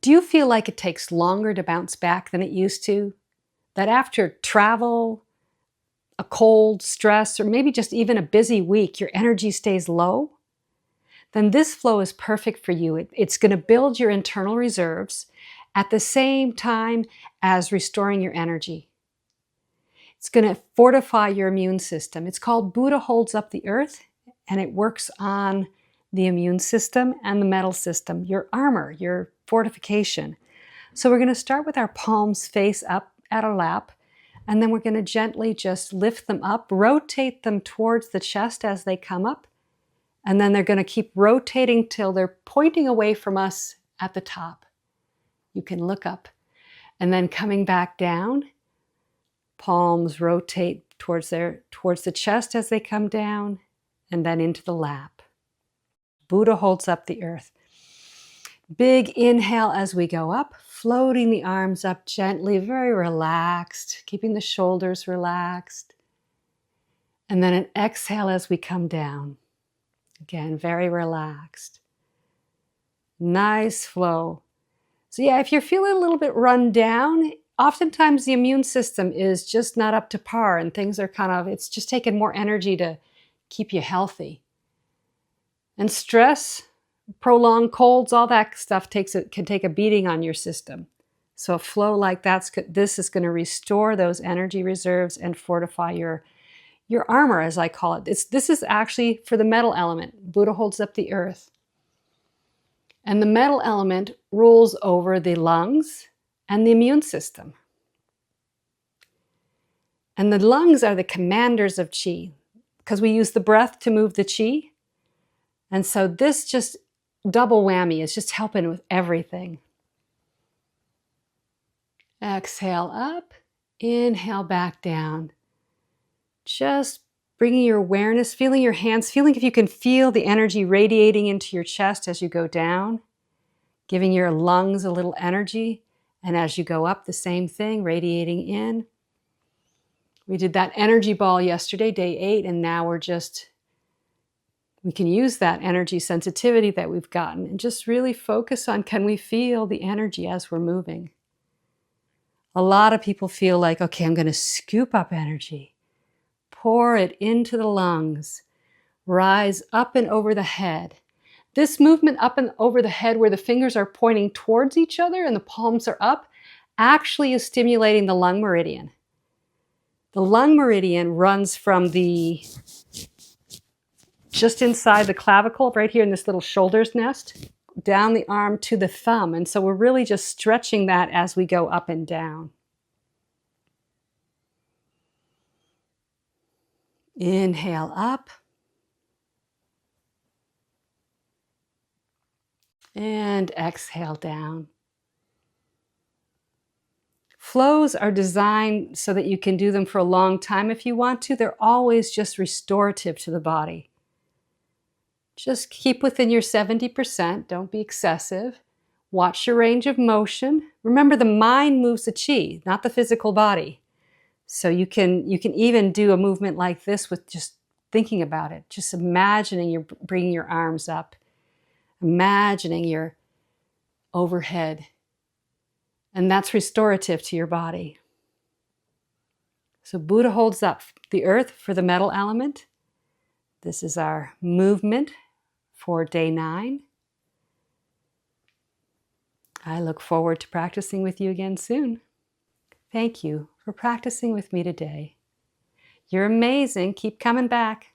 Do you feel like it takes longer to bounce back than it used to? That after travel, a cold, stress, or maybe just even a busy week, your energy stays low? Then this flow is perfect for you. It's going to build your internal reserves at the same time as restoring your energy. It's going to fortify your immune system. It's called Buddha Holds Up the Earth, and it works on the immune system and the metal system, your armor, your fortification. So we're going to start with our palms face up at our lap, and then we're going to gently just lift them up, rotate them towards the chest as they come up, and then they're going to keep rotating till they're pointing away from us at the top. You can look up, and then coming back down, palms rotate towards the chest as they come down, and then into the lap. Buddha holds up the earth. Big inhale as we go up, floating the arms up gently, very relaxed, keeping the shoulders relaxed. And then an exhale as we come down. Again, very relaxed. Nice flow. So yeah, if you're feeling a little bit run down, oftentimes the immune system is just not up to par and things are it's just taking more energy to keep you healthy. And stress, prolonged colds, all that stuff can take a beating on your system. So a flow like this is going to restore those energy reserves and fortify your armor, as I call it. This is actually for the metal element. Buddha holds up the earth. And the metal element rules over the lungs and the immune system. And the lungs are the commanders of Qi, because we use the breath to move the Qi. And so this just double whammy is just helping with everything. Exhale up, inhale back down. Just bringing your awareness, feeling your hands, feeling if you can feel the energy radiating into your chest as you go down, giving your lungs a little energy. And as you go up, the same thing, radiating in. We did that energy ball yesterday, day 8, and now we can use that energy sensitivity that we've gotten and just really focus on, can we feel the energy as we're moving? A lot of people feel like, okay, I'm going to scoop up energy, pour it into the lungs, rise up and over the head. This movement up and over the head where the fingers are pointing towards each other and the palms are up actually is stimulating the lung meridian. The lung meridian runs from just inside the clavicle, right here in this little shoulder's nest, down the arm to the thumb. And so we're really just stretching that as we go up and down. Inhale up. And exhale down. Flows are designed so that you can do them for a long time if you want to. They're always just restorative to the body. Just keep within your 70%. Don't be excessive. Watch your range of motion. Remember, the mind moves the Qi, not the physical body. So you can even do a movement like this with just thinking about it. Just imagining you're bringing your arms up. Imagining you're overhead. And that's restorative to your body. So Buddha holds up the earth for the metal element. This is our movement for day 9. I look forward to practicing with you again soon. Thank you for practicing with me today. You're amazing. Keep coming back.